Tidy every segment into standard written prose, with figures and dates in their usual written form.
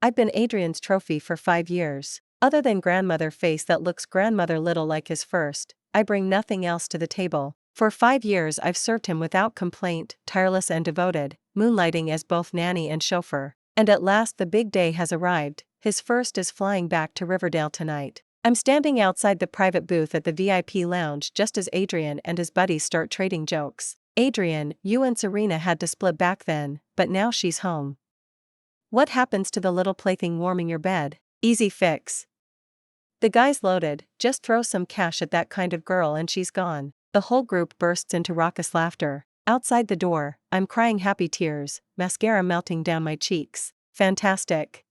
I've been Adrian's trophy for 5 years. Other than grandmother face that looks grandmother little like his first, I bring nothing else to the table. For 5 years I've served him without complaint, tireless and devoted, moonlighting as both nanny and chauffeur. And at last the big day has arrived. His first is flying back to Riverdale tonight. I'm standing outside the private booth at the VIP lounge just as Adrian and his buddies start trading jokes. Adrian, you and Serena had to split back then, but now she's home. What happens to the little plaything warming your bed? Easy fix. The guy's loaded, just throw some cash at that kind of girl and she's gone. The whole group bursts into raucous laughter. Outside the door, I'm crying happy tears, mascara melting down my cheeks. Fantastic.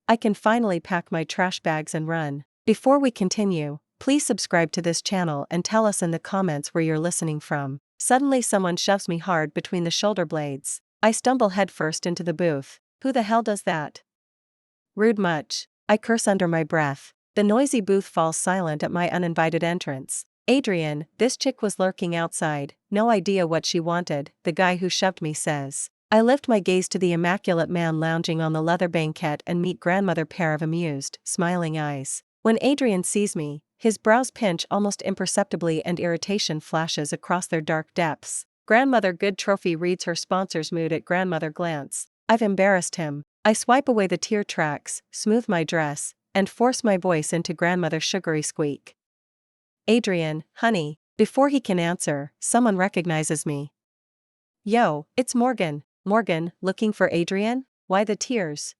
I can finally pack my trash bags and run. Before we continue, please subscribe to this channel and tell us in the comments where you're listening from. Suddenly someone shoves me hard between the shoulder blades. I stumble headfirst into the booth. Who the hell does that? Rude much. I curse under my breath. The noisy booth falls silent at my uninvited entrance. Adrian, this chick was lurking outside, no idea what she wanted, the guy who shoved me says. I lift my gaze to the immaculate man lounging on the leather banquette and meet grandmother pair of amused, smiling eyes. When Adrian sees me, his brows pinch almost imperceptibly and irritation flashes across their dark depths. Grandmother Good Trophy reads her sponsor's mood at grandmother glance. I've embarrassed him. I swipe away the tear tracks, smooth my dress, and force my voice into grandmother's sugary squeak. Adrian, honey. Before he can answer, someone recognizes me. Yo, it's Morgan. Morgan, looking for Adrian? Why the tears?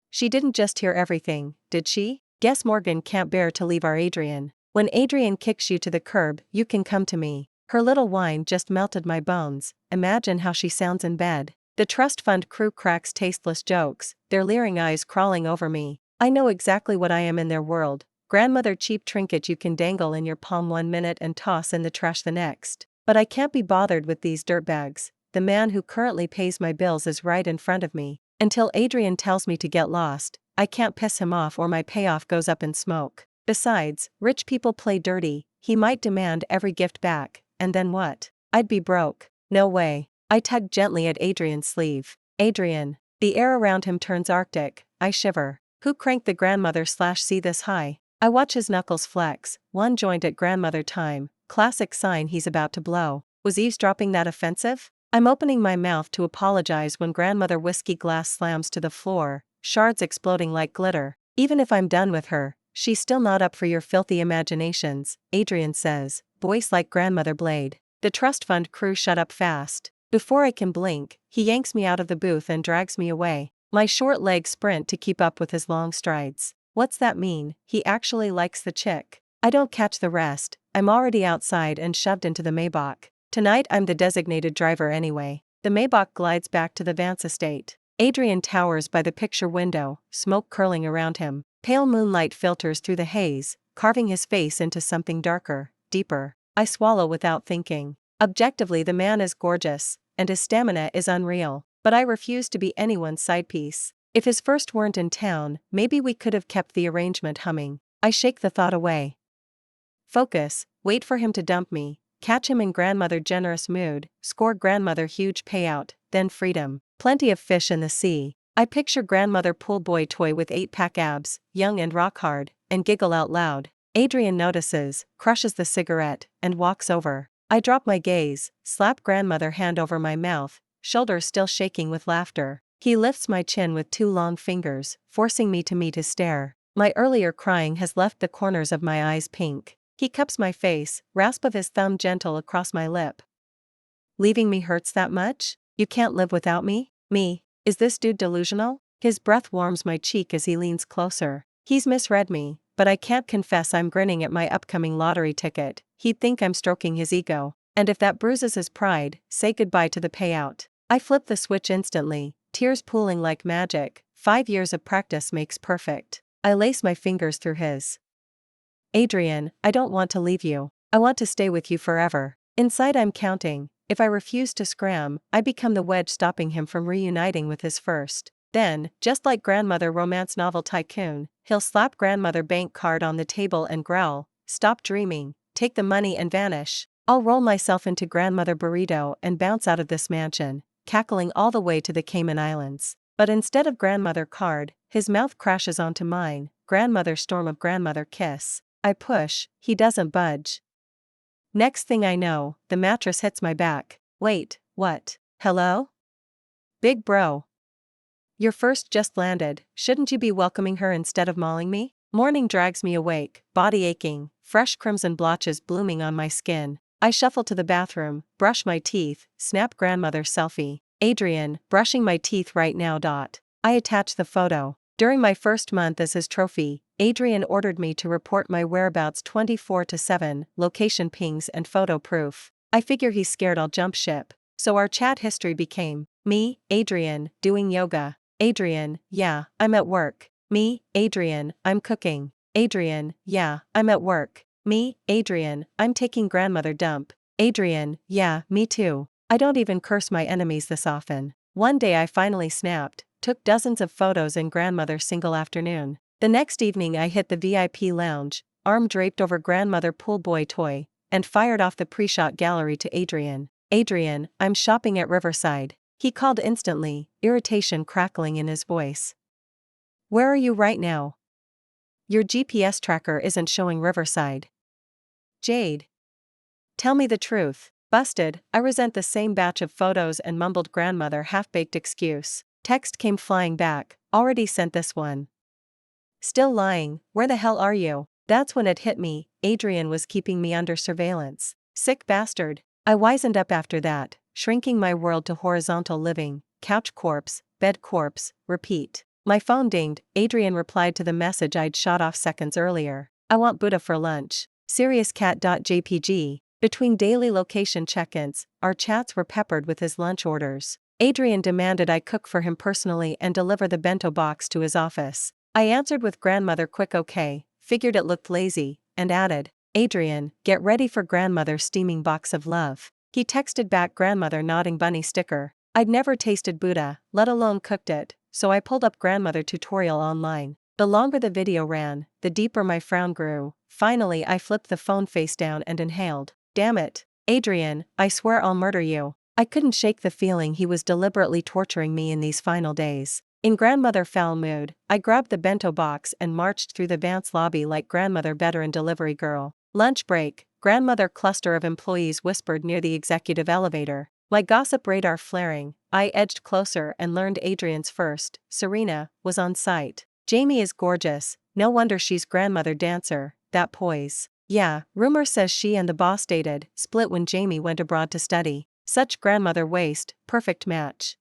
She didn't just hear everything, did she? Guess Morgan can't bear to leave our Adrian. When Adrian kicks you to the curb, you can come to me. Her little whine just melted my bones. Imagine how she sounds in bed. The trust fund crew cracks tasteless jokes, their leering eyes crawling over me. I know exactly what I am in their world. Grandmother cheap trinket you can dangle in your palm 1 minute and toss in the trash the next. But I can't be bothered with these dirtbags. The man who currently pays my bills is right in front of me. Until Adrian tells me to get lost, I can't piss him off or my payoff goes up in smoke. Besides, rich people play dirty. He might demand every gift back, and then what? I'd be broke. No way. I tug gently at Adrian's sleeve. Adrian. The air around him turns arctic. I shiver. Who cranked the grandmother/see this high? I watch his knuckles flex, one joint at grandmother time, classic sign he's about to blow. Was eavesdropping that offensive? I'm opening my mouth to apologize when grandmother whiskey glass slams to the floor, shards exploding like glitter. Even if I'm done with her, she's still not up for your filthy imaginations, Adrian says, voice like grandmother blade. The trust fund crew shut up fast. Before I can blink, he yanks me out of the booth and drags me away. My short legs sprint to keep up with his long strides. What's that mean? He actually likes the chick. I don't catch the rest. I'm already outside and shoved into the Maybach. Tonight I'm the designated driver anyway. The Maybach glides back to the Vance estate. Adrian towers by the picture window, smoke curling around him. Pale moonlight filters through the haze, carving his face into something darker, deeper. I swallow without thinking. Objectively the man is gorgeous, and his stamina is unreal, but I refuse to be anyone's side piece. If his first weren't in town, maybe we could have kept the arrangement humming. I shake the thought away. Focus, wait for him to dump me, catch him in grandmother generous mood, score grandmother huge payout, then freedom. Plenty of fish in the sea. I picture grandmother pool boy toy with 8-pack abs, young and rock hard, and giggle out loud. Adrian notices, crushes the cigarette, and walks over. I drop my gaze, slap grandmother hand over my mouth, shoulders still shaking with laughter. He lifts my chin with 2 long fingers, forcing me to meet his stare. My earlier crying has left the corners of my eyes pink. He cups my face, rasp of his thumb gentle across my lip. Leaving me hurts that much? You can't live without me? Me? Is this dude delusional? His breath warms my cheek as he leans closer. He's misread me, but I can't confess I'm grinning at my upcoming lottery ticket. He'd think I'm stroking his ego. And if that bruises his pride, say goodbye to the payout. I flip the switch instantly, tears pooling like magic. 5 years of practice makes perfect. I lace my fingers through his. Adrian, I don't want to leave you. I want to stay with you forever. Inside I'm counting. If I refuse to scram, I become the wedge stopping him from reuniting with his first. Then, just like grandmother romance novel tycoon, he'll slap grandmother bank card on the table and growl, "Stop dreaming, take the money and vanish." I'll roll myself into grandmother burrito and bounce out of this mansion, cackling all the way to the Cayman Islands. But instead of grandmother card, his mouth crashes onto mine, grandmother storm of grandmother kiss. I push, he doesn't budge. Next thing I know, the mattress hits my back. Wait, what? Hello? Big bro. Your first just landed, shouldn't you be welcoming her instead of mauling me? Morning drags me awake, body aching, fresh crimson blotches blooming on my skin. I shuffle to the bathroom, brush my teeth, snap grandmother selfie. Adrian, brushing my teeth right now. I attach the photo. During my first month as his trophy, Adrian ordered me to report my whereabouts 24/7, location pings and photo proof. I figure he's scared I'll jump ship. So our chat history became, me, Adrian, doing yoga. Adrian, yeah, I'm at work. Me, Adrian, I'm cooking. Adrian, yeah, I'm at work. Me, Adrian, I'm taking grandmother dump. Adrian, yeah, me too. I don't even curse my enemies this often. One day I finally snapped, took dozens of photos in grandmother's single afternoon. The next evening I hit the VIP lounge, arm draped over grandmother pool boy toy, and fired off the pre-shot gallery to Adrian. Adrian, I'm shopping at Riverside. He called instantly, irritation crackling in his voice. Where are you right now? Your GPS tracker isn't showing Riverside. Jade. Tell me the truth. Busted. I resent the same batch of photos and mumbled grandmother half-baked excuse. Text came flying back. Already sent this one. Still lying. Where the hell are you? That's when it hit me. Adrian was keeping me under surveillance. Sick bastard. I wizened up after that, shrinking my world to horizontal living, couch corpse, bed corpse, repeat. My phone dinged. Adrian replied to the message I'd shot off seconds earlier. I want Buddha for lunch. SeriousCat.jpg. Between daily location check-ins, our chats were peppered with his lunch orders. Adrian demanded I cook for him personally and deliver the bento box to his office. I answered with grandmother quick okay, figured it looked lazy, and added, Adrian, get ready for grandmother's steaming box of love. He texted back grandmother nodding bunny sticker. I'd never tasted Buddha, let alone cooked it, so I pulled up grandmother tutorial online. The longer the video ran, the deeper my frown grew. Finally I flipped the phone face down and inhaled. Damn it. Adrian, I swear I'll murder you. I couldn't shake the feeling he was deliberately torturing me in these final days. In grandmother foul mood, I grabbed the bento box and marched through the Vance lobby like grandmother veteran delivery girl. Lunch break, grandmother cluster of employees whispered near the executive elevator. My gossip radar flaring, I edged closer and learned Adrian's first, Serena, was on site. Jamie is gorgeous, no wonder she's grandmother dancer, that poise. Yeah, rumor says she and the boss dated, split when Jamie went abroad to study. Such grandmother waist, perfect match.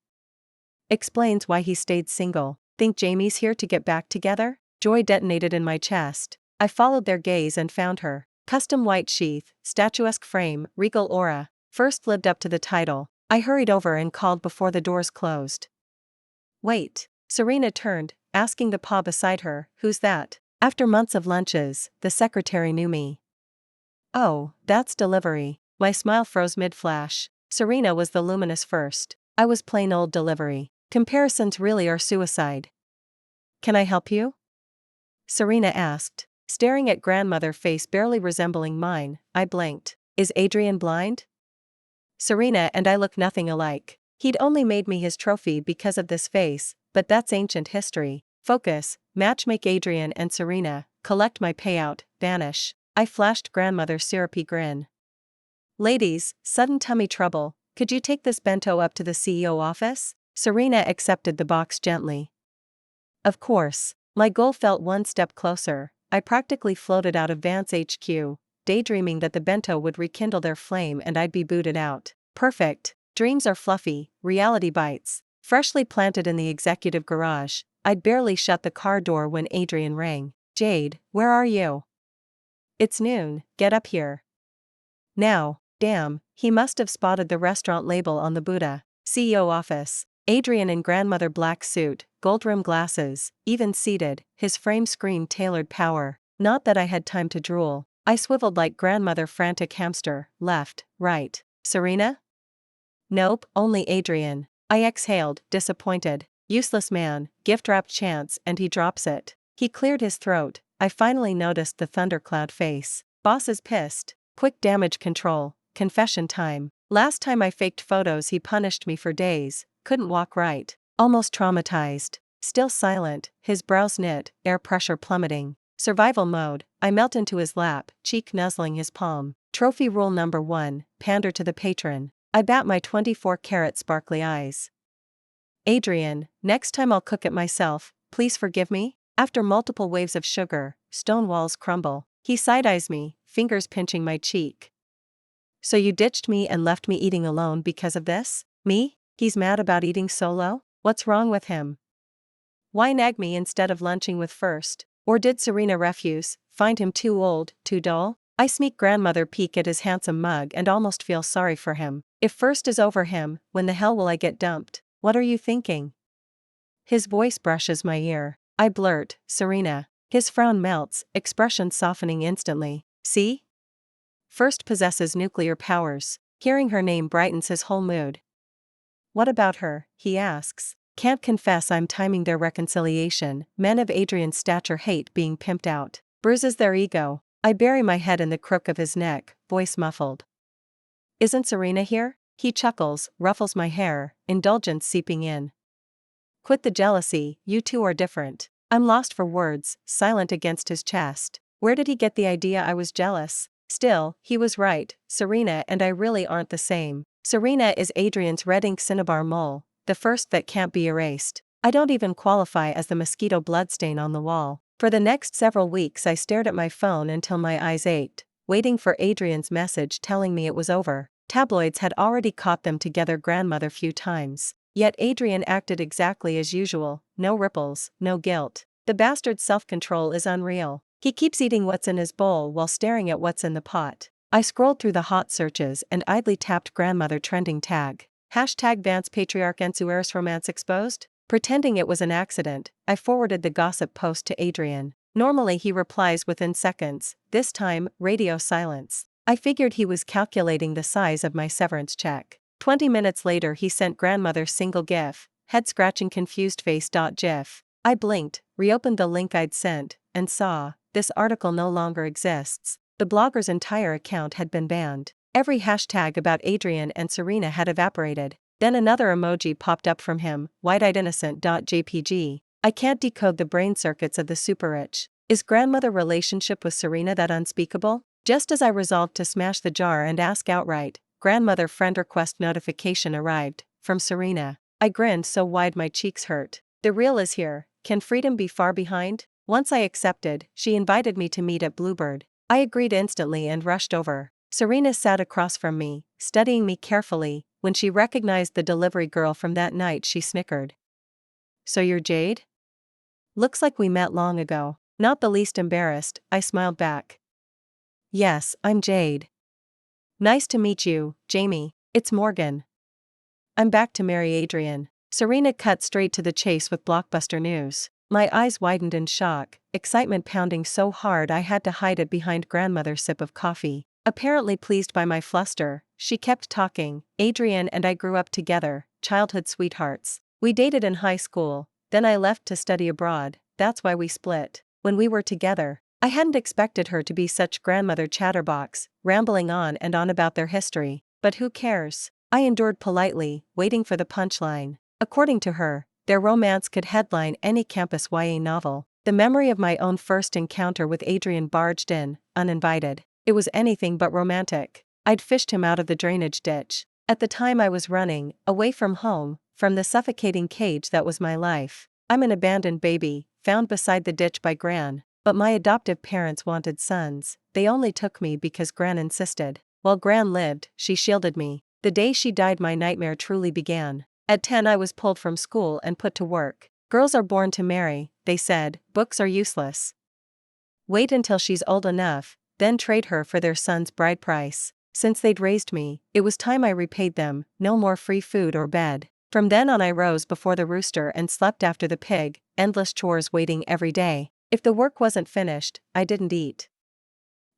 Explains why he stayed single. Think Jamie's here to get back together? Joy detonated in my chest. I followed their gaze and found her. Custom white sheath, statuesque frame, regal aura. First lived up to the title. I hurried over and called before the doors closed. Wait. Serena turned, asking the paw beside her, who's that? After months of lunches, the secretary knew me. Oh, that's delivery. My smile froze mid-flash. Serena was the luminous first. I was plain old delivery. Comparisons really are suicide. Can I help you? Serena asked. Staring at grandmother face barely resembling mine, I blinked. Is Adrian blind? Serena and I look nothing alike. He'd only made me his trophy because of this face, but that's ancient history. Focus, matchmake Adrian and Serena, collect my payout, vanish. I flashed grandmother's syrupy grin. Ladies, sudden tummy trouble, could you take this bento up to the CEO office? Serena accepted the box gently. Of course. My goal felt one step closer. I practically floated out of Vance HQ, daydreaming that the bento would rekindle their flame and I'd be booted out. Perfect. Dreams are fluffy, reality bites. Freshly planted in the executive garage, I'd barely shut the car door when Adrian rang. Jade, where are you? It's noon, get up here. Now. Damn, he must have spotted the restaurant label on the Buddha. CEO office. Adrian in grandmother black suit, gold rim glasses, even seated, his frame screamed tailored power. Not that I had time to drool. I swiveled like grandmother frantic hamster, left, right. Serena? Nope, only Adrian. I exhaled, disappointed. Useless man, gift-wrapped chance, and he drops it. He cleared his throat. I finally noticed the thundercloud face. Boss is pissed. Quick damage control. Confession time. Last time I faked photos he punished me for days, couldn't walk right. Almost traumatized. Still silent, his brows knit, air pressure plummeting. Survival mode, I melt into his lap, cheek nuzzling his palm. Trophy rule number 1, pander to the patron. I bat my 24-carat sparkly eyes. Adrian, next time I'll cook it myself, please forgive me? After multiple waves of sugar, stone walls crumble. He side-eyes me, fingers pinching my cheek. So you ditched me and left me eating alone because of this? Me? He's mad about eating solo? What's wrong with him? Why nag me instead of lunching with First? Or did Serena refuse, find him too old, too dull? I sneak grandmother peek at his handsome mug and almost feel sorry for him. If First is over him, when the hell will I get dumped? What are you thinking? His voice brushes my ear. I blurt, Serena. His frown melts, expression softening instantly. See? First possesses nuclear powers. Hearing her name brightens his whole mood. What about her? He asks. Can't confess I'm timing their reconciliation. Men of Adrian's stature hate being pimped out. Bruises their ego. I bury my head in the crook of his neck, voice muffled. Isn't Serena here? He chuckles, ruffles my hair, indulgence seeping in. Quit the jealousy, you two are different. I'm lost for words, silent against his chest. Where did he get the idea I was jealous? Still, he was right, Serena and I really aren't the same. Serena is Adrian's red ink cinnabar mole, the first that can't be erased. I don't even qualify as the mosquito bloodstain on the wall. For the next several weeks I stared at my phone until my eyes ached, waiting for Adrian's message telling me it was over. Tabloids had already caught them together grandmother few times. Yet Adrian acted exactly as usual, no ripples, no guilt. The bastard's self-control is unreal. He keeps eating what's in his bowl while staring at what's in the pot. I scrolled through the hot searches and idly tapped grandmother trending tag. Hashtag Vance Patriarch Ensueris Romance Exposed? Pretending it was an accident, I forwarded the gossip post to Adrian. Normally he replies within seconds, this time, radio silence. I figured he was calculating the size of my severance check. 20 minutes later he sent grandmother's single gif, head-scratching confused face.gif. I blinked, reopened the link I'd sent, and saw, this article no longer exists. The blogger's entire account had been banned. Every hashtag about Adrian and Serena had evaporated. Then another emoji popped up from him, wide-eyed innocent.jpg. I can't decode the brain circuits of the super-rich. Is grandmother relationship with Serena that unspeakable? Just as I resolved to smash the jar and ask outright, grandmother friend request notification arrived, from Serena. I grinned so wide my cheeks hurt. The real is here. Can freedom be far behind? Once I accepted, she invited me to meet at Bluebird. I agreed instantly and rushed over. Serena sat across from me, studying me carefully. When she recognized the delivery girl from that night she snickered. So you're Jade? Looks like we met long ago. Not the least embarrassed, I smiled back. Yes, I'm Jade. Nice to meet you, Jamie. It's Morgan. I'm back to marry Adrian. Serena cut straight to the chase with blockbuster news. My eyes widened in shock, excitement pounding so hard I had to hide it behind grandmother's sip of coffee. Apparently pleased by my fluster, she kept talking. Adrian and I grew up together, childhood sweethearts. We dated in high school, then I left to study abroad, that's why we split. When we were together, I hadn't expected her to be such grandmother chatterbox, rambling on and on about their history. But who cares? I endured politely, waiting for the punchline. According to her, their romance could headline any campus YA novel. The memory of my own first encounter with Adrian barged in, uninvited. It was anything but romantic. I'd fished him out of the drainage ditch. At the time I was running, away from home, from the suffocating cage that was my life. I'm an abandoned baby, found beside the ditch by Gran, but my adoptive parents wanted sons. They only took me because Gran insisted. While Gran lived, she shielded me. The day she died my nightmare truly began. At 10 I was pulled from school and put to work. Girls are born to marry, they said, books are useless. Wait until she's old enough, then trade her for their son's bride price. Since they'd raised me, it was time I repaid them, no more free food or bed. From then on I rose before the rooster and slept after the pig, endless chores waiting every day. If the work wasn't finished, I didn't eat.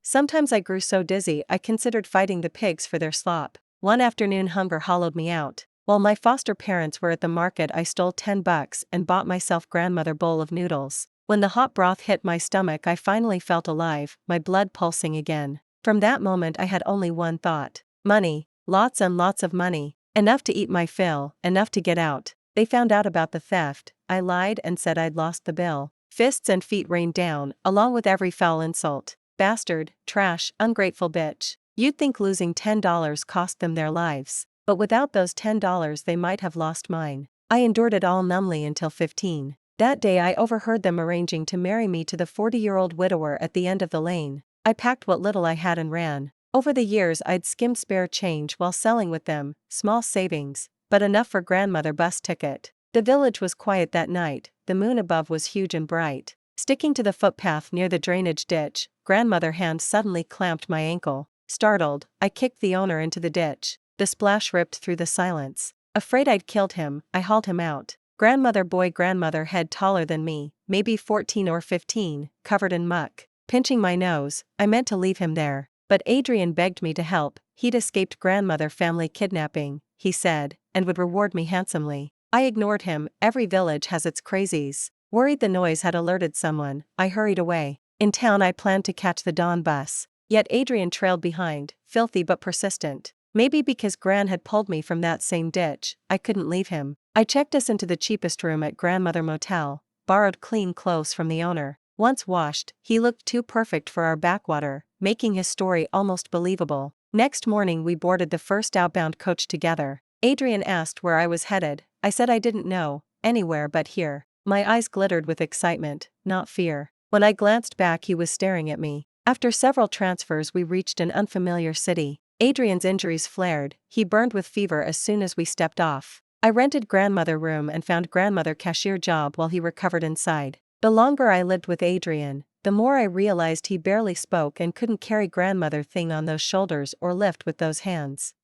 Sometimes I grew so dizzy I considered fighting the pigs for their slop. One afternoon hunger hollowed me out. While my foster parents were at the market I stole $10 and bought myself grandmother bowl of noodles. When the hot broth hit my stomach I finally felt alive, my blood pulsing again. From that moment I had only one thought. Money. Lots and lots of money. Enough to eat my fill, enough to get out. They found out about the theft. I lied and said I'd lost the bill. Fists and feet rained down, along with every foul insult. Bastard, trash, ungrateful bitch. You'd think losing $10 cost them their lives. But without those $10 they might have lost mine. I endured it all numbly until 15. That day I overheard them arranging to marry me to the 40-year-old widower at the end of the lane. I packed what little I had and ran. Over the years I'd skimmed spare change while selling with them, small savings, but enough for grandmother bus ticket. The village was quiet that night, the moon above was huge and bright. Sticking to the footpath near the drainage ditch, grandmother hand suddenly clamped my ankle. Startled, I kicked the owner into the ditch. The splash ripped through the silence. Afraid I'd killed him, I hauled him out. Grandmother head taller than me, maybe 14 or 15, covered in muck. Pinching my nose, I meant to leave him there. But Adrian begged me to help. He'd escaped grandmother family kidnapping, he said, and would reward me handsomely. I ignored him. Every village has its crazies. Worried the noise had alerted someone, I hurried away. In town I planned to catch the dawn bus. Yet Adrian trailed behind, filthy but persistent. Maybe because Gran had pulled me from that same ditch, I couldn't leave him. I checked us into the cheapest room at Grandmother Motel, borrowed clean clothes from the owner. Once washed, he looked too perfect for our backwater, making his story almost believable. Next morning we boarded the first outbound coach together. Adrian asked where I was headed. I said I didn't know, anywhere but here. My eyes glittered with excitement, not fear. When I glanced back he was staring at me. After several transfers we reached an unfamiliar city. Adrian's injuries flared, he burned with fever as soon as we stepped off. I rented grandmother room and found grandmother cashier job while he recovered inside. The longer I lived with Adrian, the more I realized he barely spoke and couldn't carry grandmother thing on those shoulders or lift with those hands.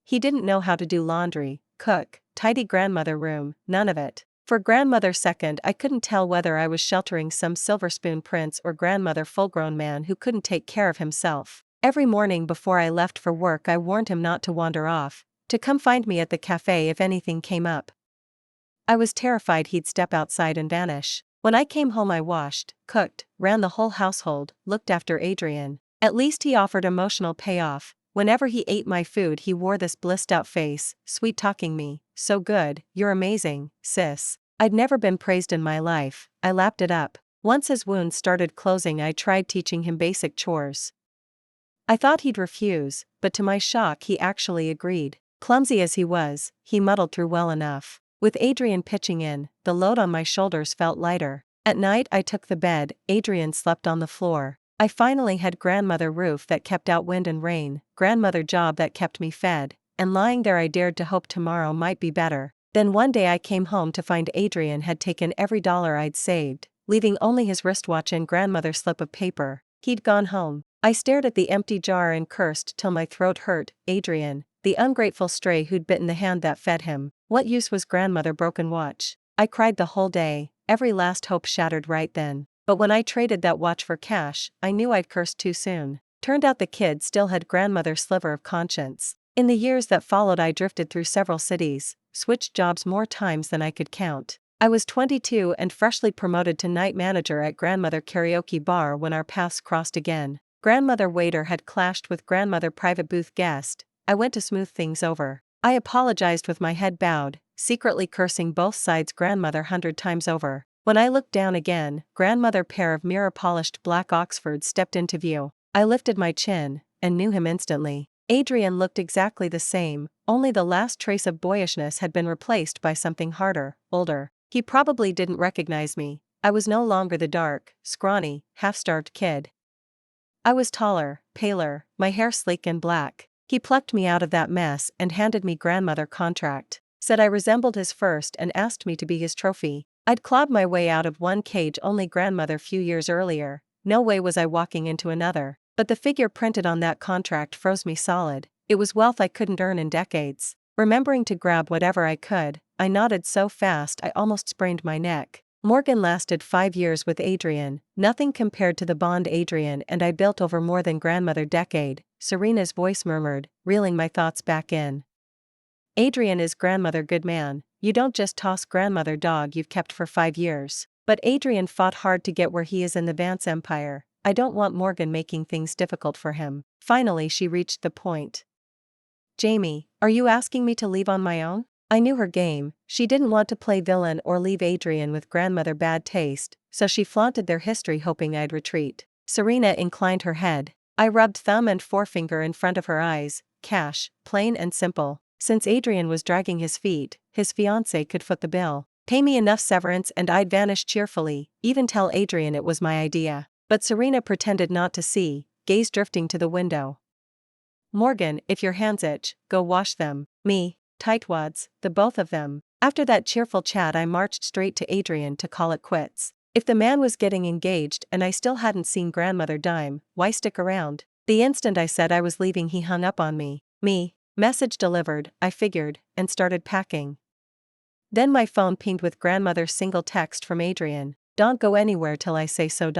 He didn't know how to do laundry, cook, tidy grandmother room, none of it. For grandmother second I couldn't tell whether I was sheltering some silver spoon prince or grandmother full-grown man who couldn't take care of himself. Every morning before I left for work I warned him not to wander off, to come find me at the cafe if anything came up. I was terrified he'd step outside and vanish. When I came home I washed, cooked, ran the whole household, looked after Adrian. At least he offered emotional payoff. Whenever he ate my food he wore this blissed-out face, sweet-talking me, "So good, you're amazing, sis." I'd never been praised in my life. I lapped it up. Once his wounds started closing I tried teaching him basic chores. I thought he'd refuse, but to my shock he actually agreed. Clumsy as he was, he muddled through well enough. With Adrian pitching in, the load on my shoulders felt lighter. At night I took the bed, Adrian slept on the floor. I finally had grandmother roof that kept out wind and rain, grandmother job that kept me fed, and lying there I dared to hope tomorrow might be better. Then one day I came home to find Adrian had taken every dollar I'd saved, leaving only his wristwatch and grandmother's slip of paper. He'd gone home. I stared at the empty jar and cursed till my throat hurt. Adrian, the ungrateful stray who'd bitten the hand that fed him. What use was grandmother broken watch? I cried the whole day, every last hope shattered right then. But when I traded that watch for cash, I knew I'd cursed too soon. Turned out the kid still had grandmother's sliver of conscience. In the years that followed I drifted through several cities, switched jobs more times than I could count. I was 22 and freshly promoted to night manager at grandmother karaoke bar when our paths crossed again. Grandmother waiter had clashed with grandmother private booth guest. I went to smooth things over. I apologized with my head bowed, secretly cursing both sides grandmother 100 times over. When I looked down again, grandmother pair of mirror-polished black Oxfords stepped into view. I lifted my chin, and knew him instantly. Adrian looked exactly the same, only the last trace of boyishness had been replaced by something harder, older. He probably didn't recognize me. I was no longer the dark, scrawny, half-starved kid. I was taller, paler, my hair sleek and black. He plucked me out of that mess and handed me grandmother contract. Said I resembled his first and asked me to be his trophy. I'd clawed my way out of one cage only grandmother few years earlier. No way was I walking into another. But the figure printed on that contract froze me solid. It was wealth I couldn't earn in decades. Remembering to grab whatever I could, I nodded so fast I almost sprained my neck. Morgan lasted 5 years with Adrian, nothing compared to the bond Adrian and I built over more than grandmother decade, Serena's voice murmured, reeling my thoughts back in. Adrian is grandmother good man, you don't just toss grandmother dog you've kept for 5 years. But Adrian fought hard to get where he is in the Vance Empire. I don't want Morgan making things difficult for him. Finally she reached the point. Jamie, are you asking me to leave on my own? I knew her game. She didn't want to play villain or leave Adrian with grandmother bad taste, so she flaunted their history hoping I'd retreat. Serena inclined her head. I rubbed thumb and forefinger in front of her eyes. Cash, plain and simple. Since Adrian was dragging his feet, his fiancé could foot the bill. Pay me enough severance and I'd vanish cheerfully, even tell Adrian it was my idea. But Serena pretended not to see, gaze drifting to the window. Morgan, if your hands itch, go wash them. Me, tightwads, the both of them. After that cheerful chat I marched straight to Adrian to call it quits. If the man was getting engaged and I still hadn't seen grandmother dime, why stick around? The instant I said I was leaving he hung up on me. Message delivered, I figured, and started packing. Then my phone pinged with grandmother's single text from Adrian. Don't go anywhere till I say so.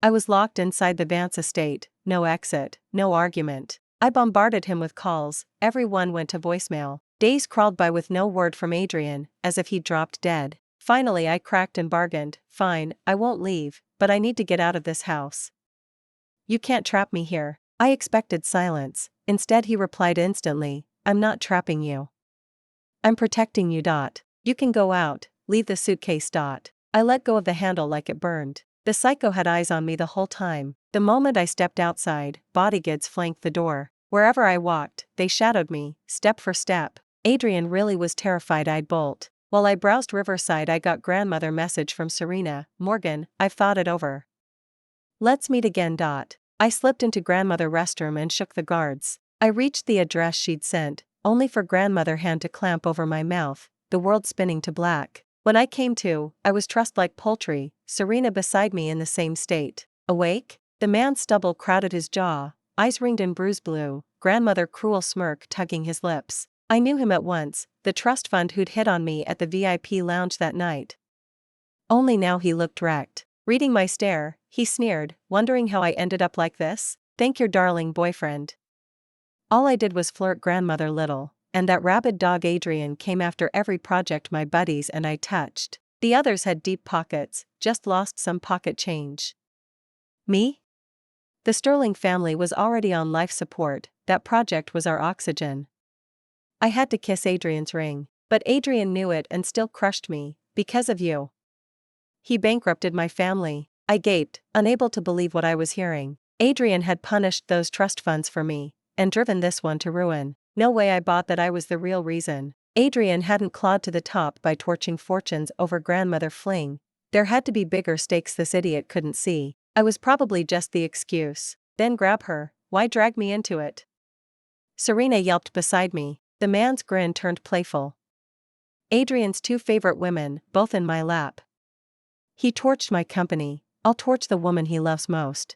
I was locked inside the Vance estate, no exit, no argument. I bombarded him with calls, every one went to voicemail. Days crawled by with no word from Adrian, as if he'd dropped dead. Finally I cracked and bargained, fine, I won't leave, but I need to get out of this house. You can't trap me here. I expected silence. Instead he replied instantly, I'm not trapping you. I'm protecting you. You can go out, leave the suitcase. I let go of the handle like it burned. The psycho had eyes on me the whole time. The moment I stepped outside, bodyguards flanked the door. Wherever I walked, they shadowed me, step for step. Adrian really was terrified I'd bolt. While I browsed Riverside I got grandmother message from Serena, Morgan, I've thought it over. Let's meet again. I slipped into grandmother restroom and shook the guards. I reached the address she'd sent, only for grandmother hand to clamp over my mouth, the world spinning to black. When I came to, I was trussed like poultry, Serena beside me in the same state. Awake? The man's stubble crowded his jaw, eyes ringed and bruised blue, grandmother cruel smirk tugging his lips. I knew him at once, the trust fund who'd hit on me at the VIP lounge that night. Only now he looked wrecked. Reading my stare, he sneered, wondering how I ended up like this? Thank your darling boyfriend. All I did was flirt grandmother little, and that rabid dog Adrian came after every project my buddies and I touched. The others had deep pockets, just lost some pocket change. Me? The Sterling family was already on life support, that project was our oxygen. I had to kiss Adrian's ring, but Adrian knew it and still crushed me, because of you. He bankrupted my family. I gaped, unable to believe what I was hearing. Adrian had punished those trust funds for me, and driven this one to ruin. No way I bought that I was the real reason. Adrian hadn't clawed to the top by torching fortunes over grandmother fling. There had to be bigger stakes this idiot couldn't see. I was probably just the excuse. Then grab her, why drag me into it? Serena yelped beside me. The man's grin turned playful. Adrian's two favorite women, both in my lap. He torched my company, I'll torch the woman he loves most.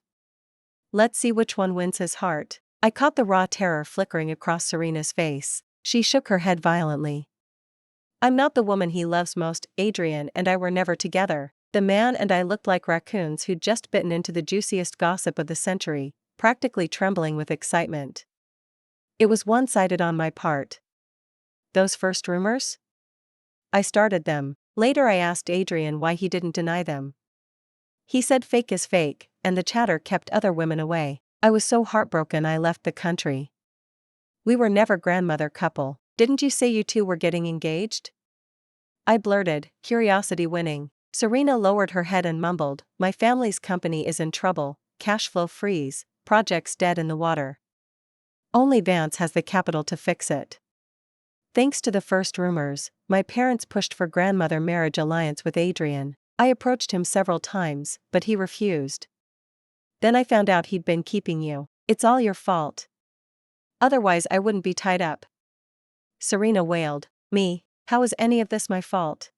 Let's see which one wins his heart. I caught the raw terror flickering across Serena's face. She shook her head violently. I'm not the woman he loves most. Adrian and I were never together. The man and I looked like raccoons who'd just bitten into the juiciest gossip of the century, practically trembling with excitement. It was one-sided on my part. Those first rumors? I started them. Later I asked Adrian why he didn't deny them. He said fake is fake, and the chatter kept other women away. I was so heartbroken I left the country. We were never grandmother couple. Didn't you say you two were getting engaged? I blurted, curiosity winning. Serena lowered her head and mumbled, my family's company is in trouble, cash flow freeze, projects dead in the water. Only Vance has the capital to fix it. Thanks to the first rumors, my parents pushed for grandmother marriage alliance with Adrian. I approached him several times, but he refused. Then I found out he'd been keeping you. It's all your fault. Otherwise I wouldn't be tied up. Serena wailed. Me? How is any of this my fault?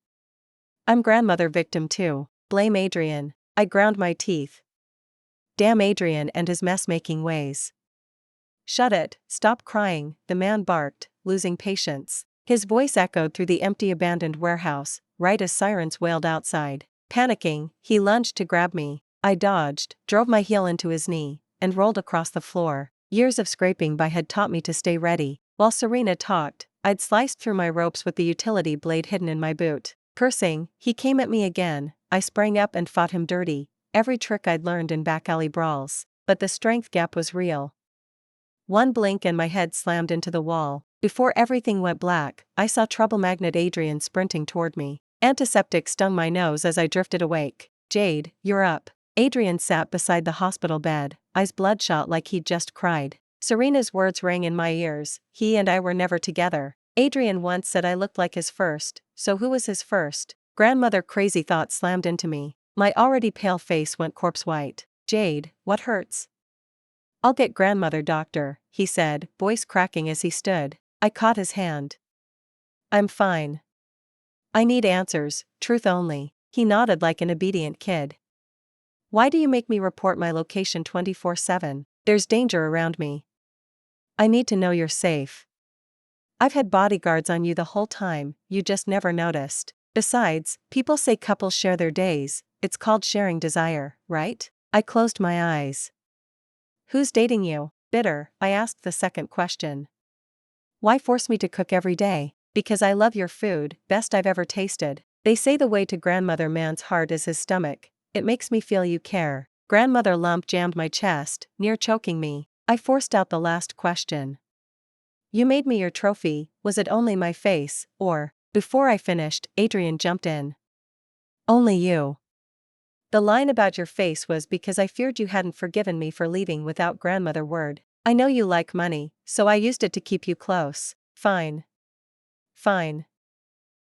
I'm grandmother victim too. Blame Adrian. I ground my teeth. Damn Adrian and his mess-making ways. Shut it, stop crying, the man barked, losing patience. His voice echoed through the empty abandoned warehouse, right as sirens wailed outside. Panicking, he lunged to grab me. I dodged, drove my heel into his knee, and rolled across the floor. Years of scraping by had taught me to stay ready. While Serena talked, I'd sliced through my ropes with the utility blade hidden in my boot. Cursing, he came at me again. I sprang up and fought him dirty, every trick I'd learned in back alley brawls. But the strength gap was real. One blink and my head slammed into the wall. Before everything went black, I saw trouble magnet Adrian sprinting toward me. Antiseptic stung my nose as I drifted awake. "Jade, you're up." Adrian sat beside the hospital bed, eyes bloodshot like he'd just cried. Serena's words rang in my ears. He and I were never together. Adrian once said I looked like his first, so who was his first? Grandmother crazy thought slammed into me. My already pale face went corpse white. "Jade, what hurts?" "I'll get grandmother doctor," he said, voice cracking as he stood. I caught his hand. "I'm fine. I need answers, truth only." He nodded like an obedient kid. "Why do you make me report my location 24/7? There's danger around me. I need to know you're safe. I've had bodyguards on you the whole time, you just never noticed. Besides, people say couples share their days, it's called sharing desire, right?" I closed my eyes. "Who's dating you?" Bitter, I asked the second question. "Why force me to cook every day?" "Because I love your food, best I've ever tasted. They say the way to grandmother man's heart is his stomach. It makes me feel you care." Grandmother lump jammed my chest, near choking me. I forced out the last question. "You made me your trophy, was it only my face, or?" Before I finished, Adrian jumped in. "Only you. The line about your face was because I feared you hadn't forgiven me for leaving without grandmother word. I know you like money, so I used it to keep you close." "Fine. Fine.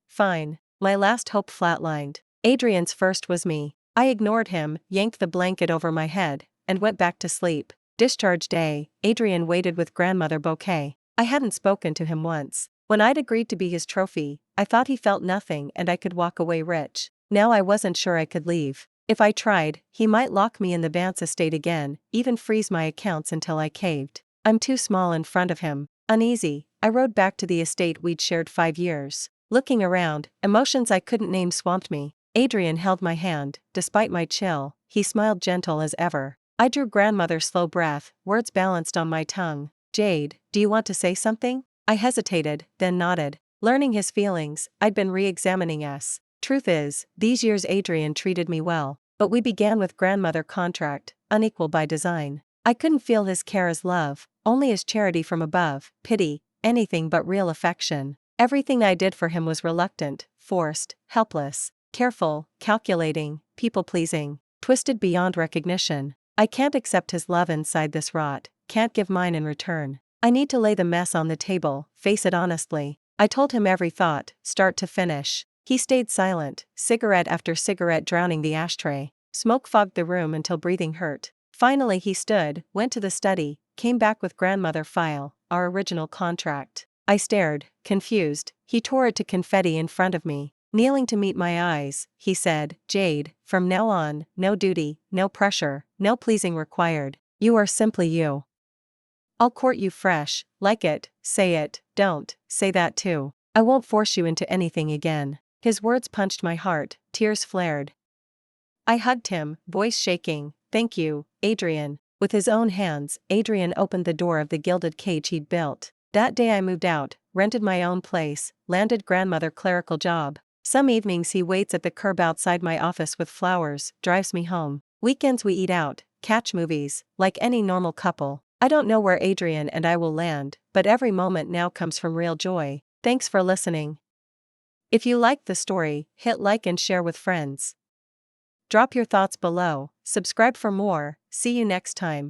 Fine." My last hope flatlined. Adrian's first was me. I ignored him, yanked the blanket over my head, and went back to sleep. Discharge day, Adrian waited with grandmother bouquet. I hadn't spoken to him once. When I'd agreed to be his trophy, I thought he felt nothing and I could walk away rich. Now I wasn't sure I could leave. If I tried, he might lock me in the Bance estate again, even freeze my accounts until I caved. I'm too small in front of him. Uneasy, I rode back to the estate we'd shared 5 years. Looking around, emotions I couldn't name swamped me. Adrian held my hand, despite my chill, he smiled gentle as ever. I drew grandmother's slow breath, words balanced on my tongue. "Jade, do you want to say something?" I hesitated, then nodded. Learning his feelings, I'd been re-examining us. Truth is, these years Adrian treated me well, but we began with grandmother contract, unequal by design. I couldn't feel his care as love, only as charity from above, pity, anything but real affection. Everything I did for him was reluctant, forced, helpless, careful, calculating, people-pleasing, twisted beyond recognition. I can't accept his love inside this rot, can't give mine in return. I need to lay the mess on the table, face it honestly. I told him every thought, start to finish. He stayed silent, cigarette after cigarette drowning the ashtray. Smoke fogged the room until breathing hurt. Finally he stood, went to the study, came back with grandmother file, our original contract. I stared, confused. He tore it to confetti in front of me. Kneeling to meet my eyes, he said, "Jade, from now on, no duty, no pressure, no pleasing required. You are simply you. I'll court you fresh, like it, say it, don't, say that too. I won't force you into anything again." His words punched my heart, tears flared. I hugged him, voice shaking. "Thank you, Adrian." With his own hands, Adrian opened the door of the gilded cage he'd built. That day I moved out, rented my own place, landed grandmother clerical job. Some evenings he waits at the curb outside my office with flowers, drives me home. Weekends we eat out, catch movies, like any normal couple. I don't know where Adrian and I will land, but every moment now comes from real joy. Thanks for listening. If you liked the story, hit like and share with friends. Drop your thoughts below, subscribe for more, see you next time.